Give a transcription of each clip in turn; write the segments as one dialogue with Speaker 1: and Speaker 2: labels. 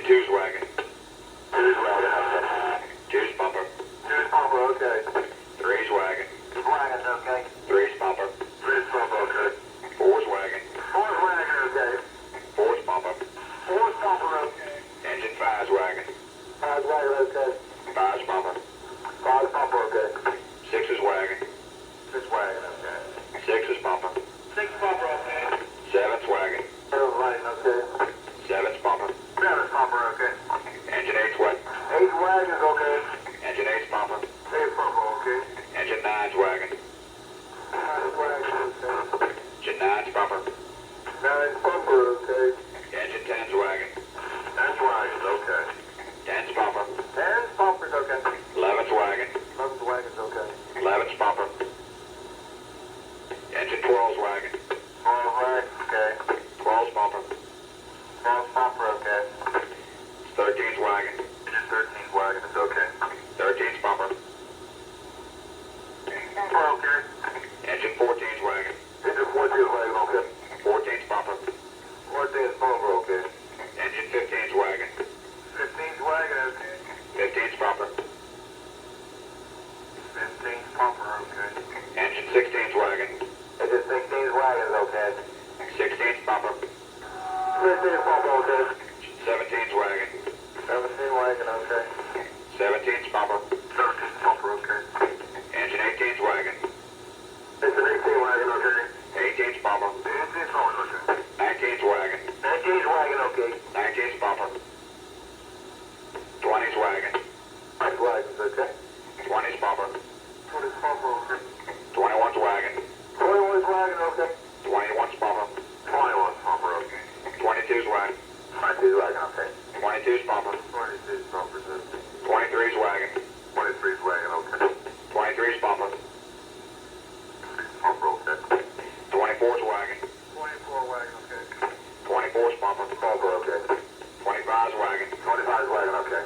Speaker 1: Two's wagon.
Speaker 2: Two's wagon, okay.
Speaker 1: Two's bumper.
Speaker 2: Two's bumper, okay.
Speaker 1: Three's wagon.
Speaker 2: Wagon's okay.
Speaker 1: Three's bumper.
Speaker 2: Three's bumper, okay.
Speaker 1: Four's wagon.
Speaker 2: Four's wagon, okay.
Speaker 1: Four's bumper.
Speaker 2: Four's bumper, okay.
Speaker 1: Engine five's wagon.
Speaker 2: Five's wagon, okay.
Speaker 1: Five's bumper.
Speaker 2: Five's bumper, okay.
Speaker 1: Six's wagon.
Speaker 2: Six's wagon, okay.
Speaker 1: Six's bumper.
Speaker 2: Six's bumper, okay.
Speaker 1: Seven's wagon.
Speaker 2: Seven's wagon, okay.
Speaker 1: Seven's bumper.
Speaker 2: Seven's bumper, okay.
Speaker 1: Engine eight's wagon.
Speaker 2: Eight's wagon's okay.
Speaker 1: Engine eight's bumper.
Speaker 2: Eight's bumper, okay.
Speaker 1: Engine nine's wagon.
Speaker 2: Nine's wagon, okay.
Speaker 1: Engine nine's bumper.
Speaker 2: Nine's bumper, okay.
Speaker 1: Engine ten's wagon.
Speaker 2: Ten's wagon's okay.
Speaker 1: Ten's bumper.
Speaker 2: Ten's bumper's okay.
Speaker 1: Eleven's wagon.
Speaker 2: Eleven's wagon's okay.
Speaker 1: Eleven's bumper. Engine twelve's wagon.
Speaker 2: 12's wagon, okay.
Speaker 1: Twelve's bumper.
Speaker 2: 12's bumper, okay.
Speaker 1: 13's wagon.
Speaker 2: Engine 13's wagon, it's okay.
Speaker 1: 13's bumper.
Speaker 2: Bumper, okay.
Speaker 1: Engine 14's wagon.
Speaker 2: Engine 14's wagon, okay.
Speaker 1: 14's bumper.
Speaker 2: 14's bumper, okay.
Speaker 1: Engine 15's wagon.
Speaker 2: 15's wagon, okay.
Speaker 1: 15's bumper.
Speaker 2: 15's bumper, okay.
Speaker 1: Engine 16's wagon.
Speaker 2: Engine 16's wagon is okay.
Speaker 1: 16's bumper.
Speaker 2: 15's bumper, okay.
Speaker 1: 17's wagon.
Speaker 2: 17's wagon, okay.
Speaker 1: 17's bumper.
Speaker 2: 17's bumper, okay.
Speaker 1: Engine 18's wagon.
Speaker 2: Engine 18 wagon, okay.
Speaker 1: 18's bumper.
Speaker 2: 18's bumper, okay.
Speaker 1: 19's wagon.
Speaker 2: 19's wagon, okay.
Speaker 1: 19's bumper. 20's wagon.
Speaker 2: 20's wagon's okay.
Speaker 1: 20's bumper.
Speaker 2: 20's bumper, okay.
Speaker 1: 21's wagon.
Speaker 2: 21's wagon, okay.
Speaker 1: 21's bumper.
Speaker 2: 21's bumper, okay.
Speaker 1: 22's wagon.
Speaker 2: 22's wagon, okay.
Speaker 1: 22's bumper.
Speaker 2: 22's bumper, okay.
Speaker 1: 23's wagon.
Speaker 2: 23's wagon, okay.
Speaker 1: 23's bumper.
Speaker 2: Bumper, okay.
Speaker 1: 24's wagon.
Speaker 2: 24 wagon, okay.
Speaker 1: 24's bumper.
Speaker 2: Bumper, okay.
Speaker 1: 25's wagon.
Speaker 2: 25's wagon, okay.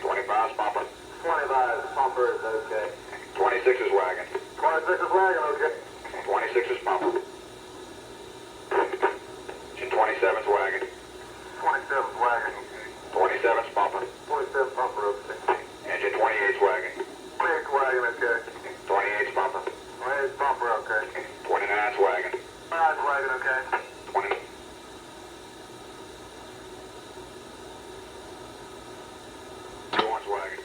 Speaker 1: 25's bumper.
Speaker 2: 25's bumper is okay.
Speaker 1: 26's wagon.
Speaker 2: 26's wagon, okay.
Speaker 1: 26's bumper. Engine 27's wagon.
Speaker 2: 27's wagon, okay.
Speaker 1: 27's bumper.
Speaker 2: 27's bumper, okay.
Speaker 1: Engine 28's wagon.
Speaker 2: 28's wagon, okay.
Speaker 1: 28's bumper.
Speaker 2: 28's bumper, okay.
Speaker 1: 29's wagon.
Speaker 2: 29's wagon, okay.
Speaker 1: 20. 31's wagon.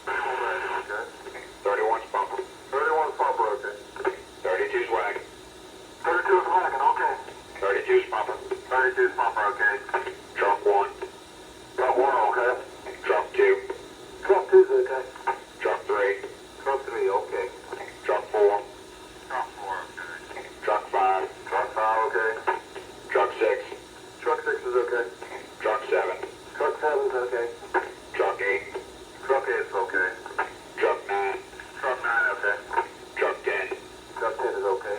Speaker 2: 31's wagon, okay.
Speaker 1: 31's bumper.
Speaker 2: 31's bumper, okay.
Speaker 1: 32's wagon.
Speaker 2: 32's wagon, okay.
Speaker 1: 32's bumper.
Speaker 2: 32's bumper, okay.
Speaker 1: Truck 1.
Speaker 2: Truck 1, okay.
Speaker 1: Truck 2.
Speaker 2: Truck 2's okay.
Speaker 1: Truck 3.
Speaker 2: Truck 3, okay.
Speaker 1: Truck 4.
Speaker 2: Truck 4, okay.
Speaker 1: Truck 5.
Speaker 2: Truck 5, okay.
Speaker 1: Truck 6.
Speaker 2: Truck 6 is okay.
Speaker 1: Truck 7.
Speaker 2: Truck 7's okay.
Speaker 1: Truck 8.
Speaker 2: Truck 8's okay.
Speaker 1: Truck 9.
Speaker 2: Truck 9, okay.
Speaker 1: Truck 10.
Speaker 2: Truck 10 is okay.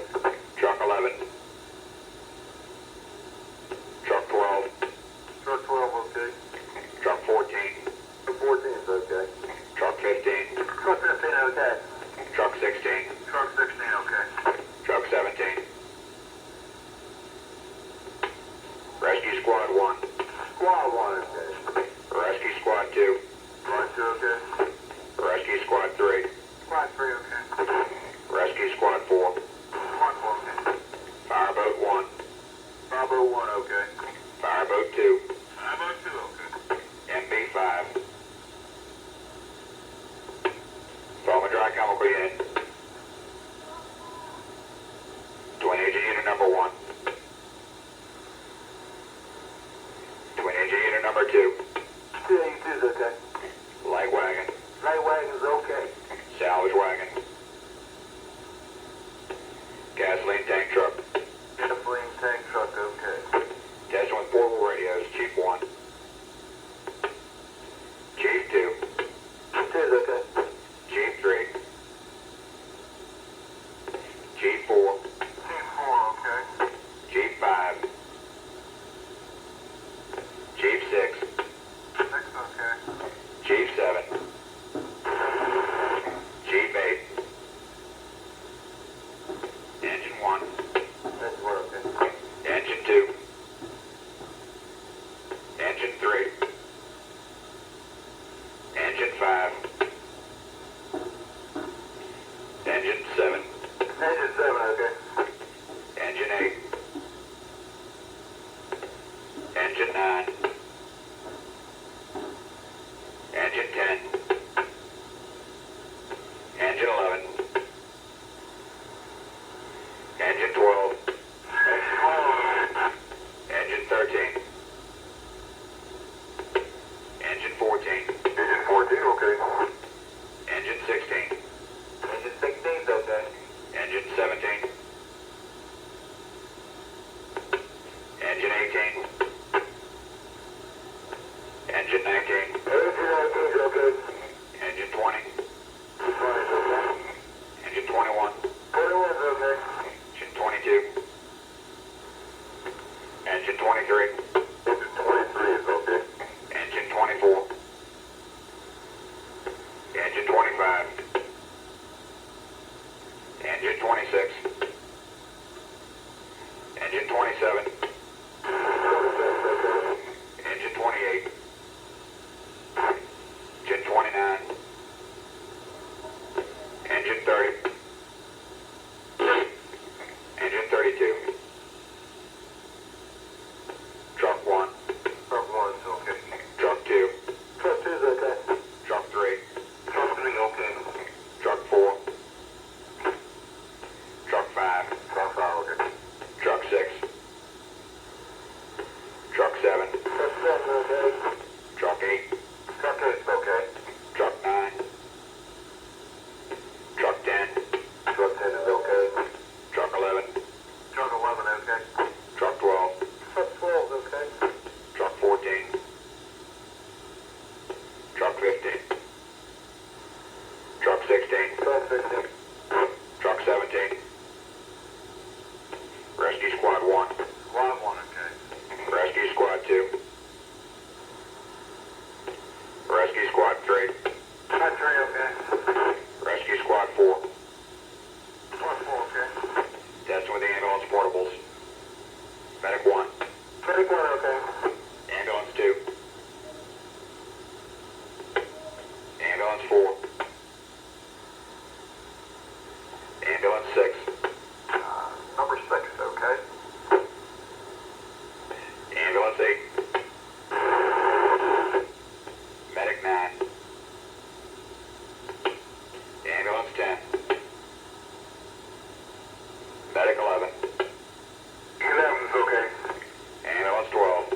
Speaker 1: Truck 11. Truck 12.
Speaker 2: Truck 12, okay.
Speaker 1: Truck 14.
Speaker 2: Truck 14 is okay.
Speaker 1: Truck 15.
Speaker 2: Truck 15, okay.
Speaker 1: Truck 16.
Speaker 2: Truck 16, okay.
Speaker 1: Truck 17. Rescue Squad 1.
Speaker 2: Squad 1, okay.
Speaker 1: Rescue Squad 2.
Speaker 2: Squad 2, okay.
Speaker 1: Rescue Squad 3.
Speaker 2: Squad 3, okay.
Speaker 1: Rescue Squad 4.
Speaker 2: Squad 4, okay.
Speaker 1: Fireboat 1.
Speaker 2: Fireboat 1, okay.
Speaker 1: Fireboat 2.
Speaker 2: Fireboat 2, okay.
Speaker 1: MB5. Foam and dry chemical unit. Twin engine unit number 1. Twin engine unit number 2.
Speaker 2: 282's okay.
Speaker 1: Light wagon.
Speaker 2: Light wagon's okay.
Speaker 1: Salvage wagon. Gasoline tank truck.
Speaker 2: Gasoline tank truck, okay.
Speaker 1: Testing with portable radios. Chief 1. Chief 2.
Speaker 2: Chief 2's okay.
Speaker 1: Chief 3. Engine 9. Engine 10. Engine 11. Engine 12. Engine 13. Engine 14.
Speaker 2: Engine 14, okay.
Speaker 1: Engine 16.
Speaker 2: Engine 16 is okay.
Speaker 1: Engine 17. Engine 18. Engine 19.
Speaker 2: Engine 19 is okay.
Speaker 1: Engine 20.
Speaker 2: 20 is okay.
Speaker 1: Engine 21.
Speaker 2: 21 is okay.
Speaker 1: Engine 22. Engine 23.
Speaker 2: Engine 23 is okay.
Speaker 1: Engine 24. Engine 25. Engine 26. Engine 27.
Speaker 2: 26 is okay.
Speaker 1: Engine 28. Engine 29. Engine 30. Engine 32. Truck 1.
Speaker 2: Truck 1 is okay.
Speaker 1: Truck 2.
Speaker 2: Truck 2 is okay.
Speaker 1: Truck 3.
Speaker 2: Truck 3 okay.
Speaker 1: Truck 4. Truck 5.
Speaker 2: Truck 5 okay.
Speaker 1: Truck 6. Truck 7.
Speaker 2: Truck 7 okay.
Speaker 1: Truck 8.
Speaker 2: Truck 8 is okay.
Speaker 1: Truck 9. Truck 10.
Speaker 2: Truck 10 is okay.
Speaker 1: Truck 11.
Speaker 2: Truck 11 okay.
Speaker 1: Truck 12.
Speaker 2: Truck 12 is okay.
Speaker 1: Truck 14. Truck 15. Truck 16.
Speaker 2: Truck 16.
Speaker 1: Truck 17. Rescue Squad 1.
Speaker 2: Squad 1 okay.
Speaker 1: Rescue Squad 2. Rescue Squad 3.
Speaker 2: Squad 3 okay.
Speaker 1: Rescue Squad 4.
Speaker 2: Squad 4 okay.
Speaker 1: Testing with the ambulance portables. Medic 1.
Speaker 2: Medic 1 okay.
Speaker 1: Ambulance 2. Ambulance 4. Ambulance 6.
Speaker 2: Number 6 okay.
Speaker 1: Ambulance 8. Medic 9. Ambulance 10. Medic 11.
Speaker 2: 11 is okay.
Speaker 1: Ambulance 12.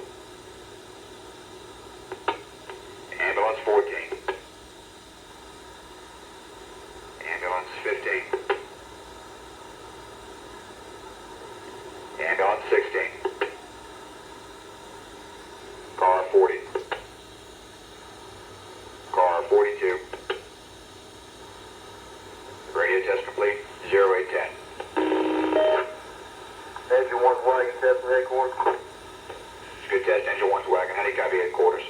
Speaker 1: Ambulance 14. Ambulance 15. Ambulance 16. Car 40. Car 42. Radio test complete. 0810.
Speaker 2: Engine 1's wagon testing headquarters.
Speaker 1: Good test, engine 1's wagon. How do you copy headquarters?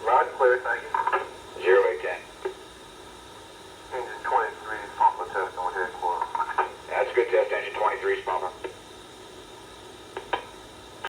Speaker 2: Loud and clear, thank you.